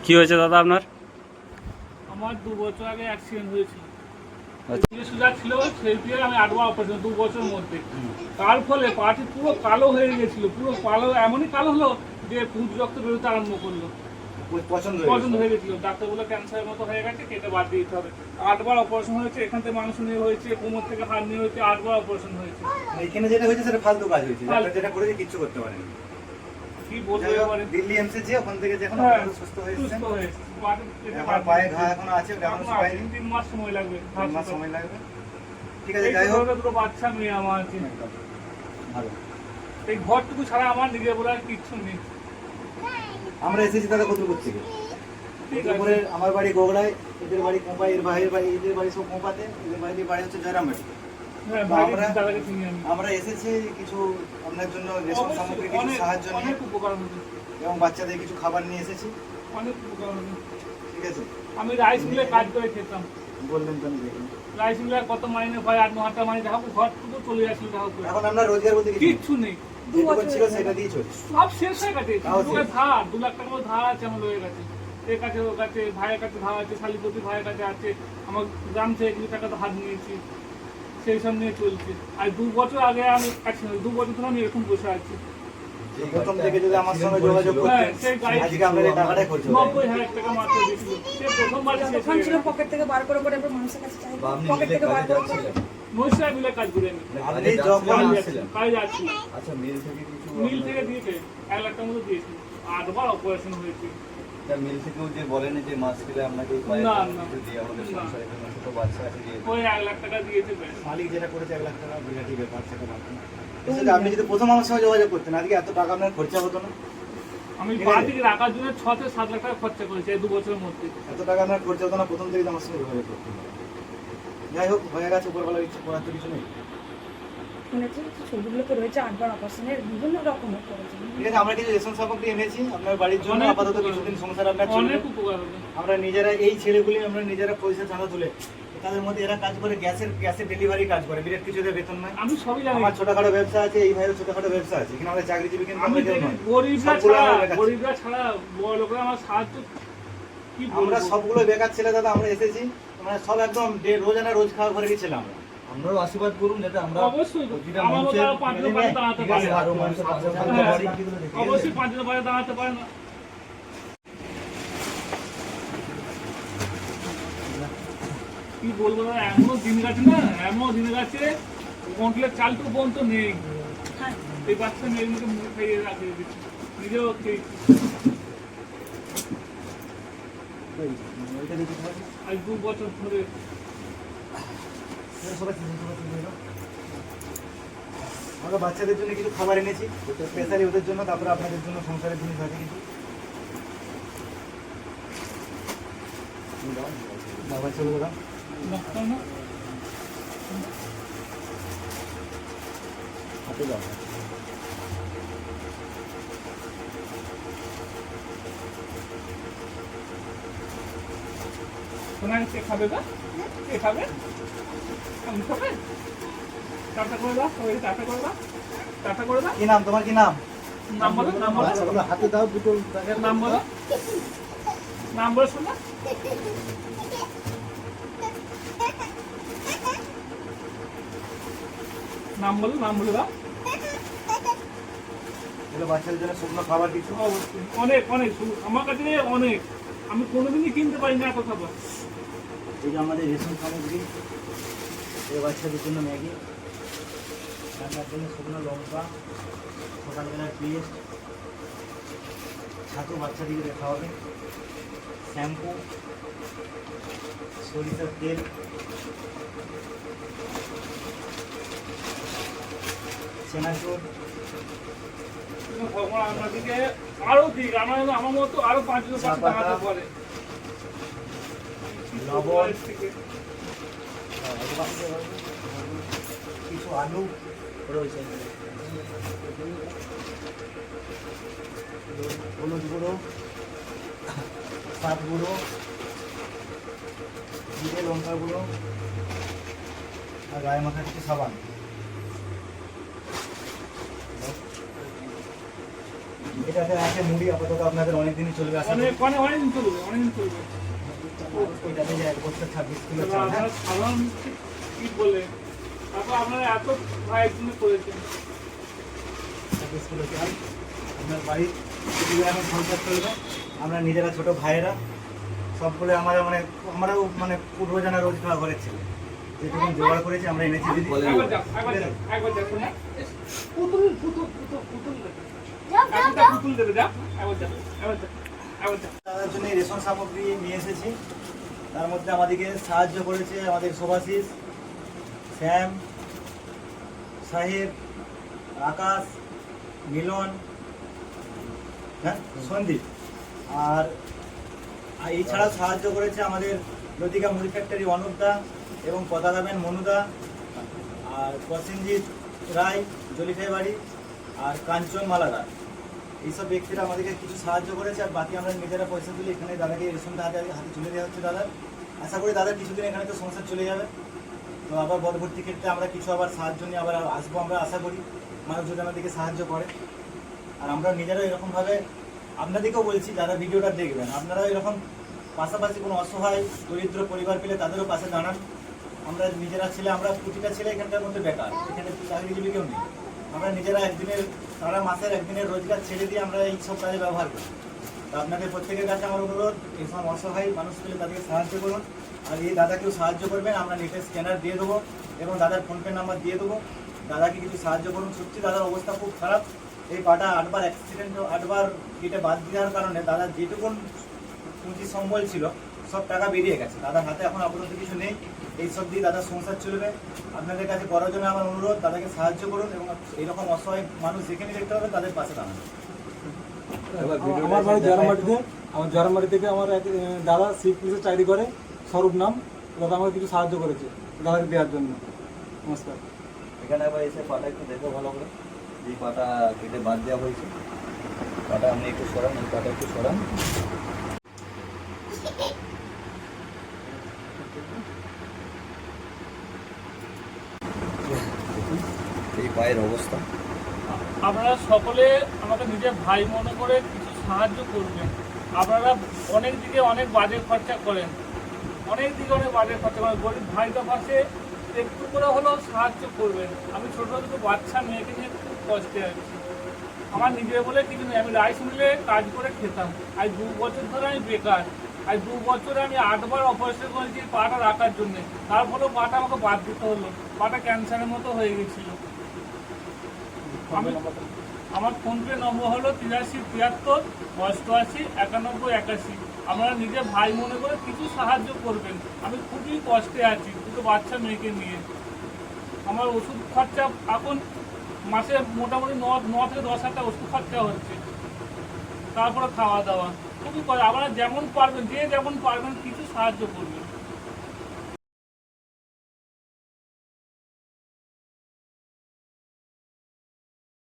কি হয়েছে দাদা আপনার? আমার 2 বছর আগে অ্যাক্সিডেন্ট হয়েছিল। সুগার ছিল সেই দিয়ে আমি 8 বার অপারেশন 2 বছরের মধ্যে। তার ফলে পাটি পুরো কালো হয়ে গেছিল, পুরো কালো, এমনই কালো হলো যে পুঁজ রক্ত বেরোতে আরম্ভ করলো, পছন্দ হয়ে গেছিল। ডাক্তার বলে ক্যান্সারের মতো হয়ে গেছে, কেটে বাদ দিতে হবে। 8 বার অপারেশন হয়েছে, এখান থেকে মাংস নিয়ে হয়েছে, কোমর থেকে হাড় নিয়ে হয়েছে, 8 বার অপারেশন হয়েছে। এখানে যেটা হয়েছে সেটা ফালতু কাজ হয়েছে, ডাক্তার যেটা করেছে কিচ্ছু করতে পারেনি। কি বলবো, এবারে দিল্লি এমসে যে ওখান থেকে যখন সুস্থ হয়েছে, আমার পায়ে ঘা এখনো আছে, এখনো শুকায়নি। 3 মাস সময় লাগবে, 3 মাস সময় লাগবে। ঠিক আছে, যাই হোক, দুটো বাচ্চা মেয়ে আমার আছে। ভালো। এই ঘরটুকু ছাড়া আমার নিজের বলে আর কিচ্ছু নেই। আমরা এসেছি দাদা কতদূর থেকে, উপরে আমার বাড়ি গোগড়ায়, এদের বাড়ি কোম্পা, এর ভাইয়ের বাড়ি, এদের বাড়ি সব কোম্পাতে, এদের বাড়ি হচ্ছে জয়রামবাড়ি। আমরা এসেছি কিছু আপনার জন্য রেশন সামগ্রী, কিছু সাহায্য নিয়ে, এবং বাচ্চাদের কিছু খাবার নিয়ে এসেছি। অনেক উপকার হবে। ঠিক আছে, আমি রাইস মিলে কাজ করে খেতাম। বললেন তো আমি দেখুন, রাইস মিলে কত মাইনে পাই, 8-9 টাকা মাইনে, দেখো ঘরটুকু চলে আসলো। দেখো এখন আমরা রোজগার বলতে কিচ্ছু নেই, যেটুকু ছিল সেটা দিয়ে চলছে। সব শেষ হয়ে গেছে। ধার 2 লাখ টাকা ধার আছে আমার, হয়ে গেছে। এর কাছে, ওর কাছে, ভাইয়ের কাছে ধার আছে, শালিপতি ভাইয়ের কাছে আছে, আমার গ্রাম থেকে কিছু টাকা ধার নিয়েছি, সেই সব নিয়ে চলছে। আর 2 বছর আগে আমি কাছে, 2 বছর ধরে আমি এরকম বসে আছি। প্রথম থেকে যদি আমার সঙ্গে যোগাযোগ করতেন, আজকে আমরা এই টাকাটাই খরচ করব। 90,000 টাকা মাত্র দিয়েছিল। সে প্রথমবার যখন ছিল পকেট থেকে বার করে করে মানুষের কাছে চাই, পকেট থেকে বার করে করে মহিষা মিলে কাজ করে আমি। আপনি যখন কাজে যাচ্ছি, আচ্ছা মিল থেকে কিছু, মিল থেকে দিয়েছে 1 লাখ টাকার মতো দিয়েছিল। 8 বার অপারেশন হয়েছে। তার মিল থেকেও যে বলেন যে মাস পেলে আপনাকে পায়ে কিছু দিয়ে আমাদের সংসারে কোনো ছোট বাচ্চা আছে দিয়ে ওই 1 লাখ টাকা দিয়েছে। মালিক যেটা করেছে 1 লাখ টাকা বিরাটি ব্যাপার, সেটা ভাবছেন। আপনি যদি প্রথম আমার সঙ্গে যোগাযোগ করতেন, আজকে এত টাকা আপনার খরচা হতো না। আমি বাড়িতে রাখার জন্য 6 থেকে 7 লাখ টাকা খরচা করেছি এই 2 বছরের মধ্যে। এত টাকা আপনার খরচা হতো না প্রথম থেকে আমার সঙ্গে যোগাযোগ করতেন। যাই হোক, হয়ে গেছে, উপরবেলার ইচ্ছে, করার তো কিছু নেই। ছবিগুলোতে রয়েছে 8 বার অপারেশনের বিভিন্ন রকমের করেছে। ঠিক আছে, আমরা কিছু রেশন সামগ্রী এনেছি আপনার বাড়ির জন্য, আপাতত কিছুদিন সংসার আপনার চলবে। অনেক উপকার হবে। আমরা নিজেরা, এই ছেলেগুলি আমরা নিজেরা পয়সা চাঁদা তুলে, তাদের মধ্যে এরা কাজ করে, গ্যাসের ডেলিভারি কাজ করে, বিরাট কিছু বেতন নয়। আমি সবই জানি। আমার ছোটখাটো ব্যবসা আছে, এই ভাইয়ের ছোটখাটো ব্যবসা আছে, এখানে আমাদের চাকরিজীবী কিন্তু আমরা কেউ নয়। গরিবরা ছাড়া বড় লোকরা আমার সাহায্য কি বলবো, আমরা সবগুলো বেকার ছেলে দাদা, আমরা এসেছি, আমরা সব একদম রোজানা রোজ খাওয়া ঘরে গেছিলাম। আমরাও আশীর্বাদ করুন যাতে আমরা অবশ্যই প্রতিটা আমার মতো মানুষের আরো 5 জন পাশে দাঁড়াতে পারে। আরো মানুষের পাশে থাকতে পারি। অবশ্যই 5 জন পাশে দাঁড়াতে পারে না। কি বলবো না, এমন দিন গেছে না, এমন দিন গেছে কন্ট্রোলের চালটুকু পর্যন্ত নেই। এই বাচ্চা মেয়ের মুখে মুখে খাইয়ে রাখে দিচ্ছে, নিজেও খেয়েছি। আজ 2 বছর ধরে আমরা বাচ্চাদের জন্য কিছু খাবার এনেছি স্পেশালি ওদের জন্য, তারপরে আপনাদের জন্য সংসারের জিনিস আছে কিছু। বাবা চলে গেলাম, হাতে যাও। সোনালি কে খাবে গা? কে খাবে? আমি খাবে? টাটা করে দাও, ওই টাটা করে দাও, টাটা করে দাও। কি নাম তোমার, কি নাম? নাম বলো, নাম বলো, হাতে দাও দুটো, নাম বলো, নাম বলো শোনা। নাম বলো, নাম বলে দাও। বাচ্চাদের জন্য শুকনো খাবার কিছু অবশ্যই অনেক অনেক, আমার কাছে অনেক, আমি কোনোদিনই কিনতে পারি না এত খাবার। এই যে আমাদের রেশন সামগ্রী, এই বাচ্চাদের জন্য ম্যাগি, রান্নার জন্য শুকনো লঙ্কা, সকালবেলার পেস্ট, ছাতু বাচ্চাদিকে দেখা হবে, শ্যাম্পু, সরিষার তেল, চেনাচুর, ভগবান আমাদেরকে আরো দিক, আমার মতো আরো 5 জন পাশে দাঁড়াতে পারে। লবণ, থেকে কিছু আলু রয়েছে, হলুদ গুঁড়ো, স্বাদ গুঁড়ো, জিরে লঙ্কা গুঁড়ো আর গায়ে মাখা কিছু সাবান। এটাতে আছে মুড়ি, আপাতত আপনাদের অনেক দিনই চলবে। আসলে অনেকদিন চলবে, অনেকদিন চলবে। এটাতে যে 1 বছর 26 কিলো তাহলে চাল, হ্যাঁ? আপনারা সাধারণ কি বলে তারপর আপনারা এত ভাইয়ের জন্য করেছেন। 26 কিলো চাল আপনার বাড়ির এখন সংসার চলবে। আমরা নিজেরা ছোট ভাইয়েরা সবগুলো আমরা মানে আমরাও মানে পূর্ব জানা রোজ খাওয়া ঘরের ছেলে, যেটুকু জোগাড় করেছি আমরা এনেছি দিদি। একবার যাও, একবার যাও শোনা। পুতুল দেবে। পুতুল দেবে, যাও। একবার যাও। তাদের জন্য এই রেশন সামগ্রী নিয়ে এসেছি। তার মধ্যে আমাদেরকে সাহায্য করেছে আমাদের শুভাশিস, শ্যাম, সাহেব, আকাশ, মিলন, হ্যাঁ সন্দীপ। আর এছাড়াও সাহায্য করেছে আমাদের লতিকা মুড়ি ফ্যাক্টরি অনুপদা এবং পতাকা ব্যান মনুদা, আর প্রসেনজিৎ রায় জলিফাই বাড়ি, আর কাঞ্চন মালাদার। এইসব ব্যক্তিরা আমাদেরকে কিছু সাহায্য করেছে। আর বাকি আমরা নিজেরা পয়সা তুলে এখানে দাদাকে রেশনটা হাতে তুলে দেওয়া হচ্ছে দাদার। আশা করি দাদা কিছুদিন এখানে তো সংসার চলে যাবে, তো আবার পরবর্তী ক্ষেত্রে আমরা কিছু আবার সাহায্য নিয়ে আবার আসবো। আমরা আশা করি মানুষ যদি আমাদেরকে সাহায্য করে। আর আমরা নিজেরা এরকমভাবে আপনাদেরকেও বলছি, যারা ভিডিওটা দেখবেন আপনারা এরকম পাশাপাশি কোনো অসহায় দরিদ্র পরিবার পেলে তাদেরও পাশে দাঁড়ান। আমরা নিজেরা ছেলে, আমরা প্রতিটা ছেলে এখানকার মধ্যে বেকার, এখানে চাকরিজীবী কেউ নেই। আমরা নিজেরা একদিনের সারা মাসের একদিনের রোজগার ছেড়ে দিয়ে আমরা এই সব কাজে ব্যবহার করি। তো আপনাদের প্রত্যেকের কাছে আমার অনুরোধ, এইসব অসহায় মানুষ পেলে তাদেরকে সাহায্য করুন। আর এই দাদাকেও সাহায্য করবেন, আমরা নেটের স্ক্যানার দিয়ে দেবো এবং দাদার ফোনপে নাম্বার দিয়ে দেবো। দাদাকে কিছু সাহায্য করুন। সত্যি দাদার অবস্থা খুব খারাপ। এই পাটা 8বার অ্যাক্সিডেন্ট, 8বার গেটে বাদ দেওয়ার কারণে দাদার যেটুকুন পুঁজি সম্বল ছিল সব টাকা বেরিয়ে গেছে। দাদার হাতে এখন আপাতত কিছু নেই। এইসব দিয়ে দাদার সংসার চলবে। আপনাদের কাছে করার জন্য আমার অনুরোধ, দাদাকে সাহায্য করুন এবং এইরকম অসহায় মানুষ যেখানে দেখতে পাবে তাদের পাশে দাঁড়ান। আমার বাড়ি জয়রামবাটিতে। আমার জয়রামবাটি থেকে আমার এক দাদা সিভিল পুলিশের চাকরি করে, স্বরূপ নাম। দাদা আমাকে কিছু সাহায্য করেছে দাদাকে দেওয়ার জন্য। নমস্কার। এখানে আবার এসে পাটা একটু দেখো ভালো করে, যে পাটা কেটে বাদ দেওয়া হয়েছে। পাটা আপনি একটু সরান, এই পাটা একটু সরান। এই পায়ের অবস্থা। আপনারা সকলে আমাকে নিজের ভাই মনে করে কিছু সাহায্য করবেন। আপনারা অনেক দিকে অনেক বাজে খরচা করেন, গরিব ভাইদের পাশে একটু করে হলেও সাহায্য করবেন। আমি ছোটো ছোটো বাচ্চা মেয়েকে নিয়ে খুব কষ্টে আছি। আমার নিজের বলে কিছু নেই, আমি রাইস মিলে কাজ করে খেতাম। আজ 2 বছর ধরে আমি বেকার। আজ 2 বছরে আমি 8বার অপারেশন করেছি পাটা রাখার জন্য। তার ফলেও পাটা আমাকে বাদ দিতে হলো। পাটা ক্যান্সারের মতো হয়ে গেছিলো। আমার ফোনপে নম্বর হলো 8373 88 91 81। আপনারা নিজের ভাই মনে করে কিছু সাহায্য করবেন। আমি খুবই কষ্টে আছি 2 বাচ্চা মেয়েকে নিয়ে। আমার ওষুধ খরচা এখন মাসে মোটামুটি 9 থেকে 10 হাজার টাকা ওষুধ খরচা হচ্ছে, তারপরে খাওয়া দাওয়া খুবই। আপনারা যেমন পারবেন, যে যেমন পারবেন কিছু সাহায্য করবেন।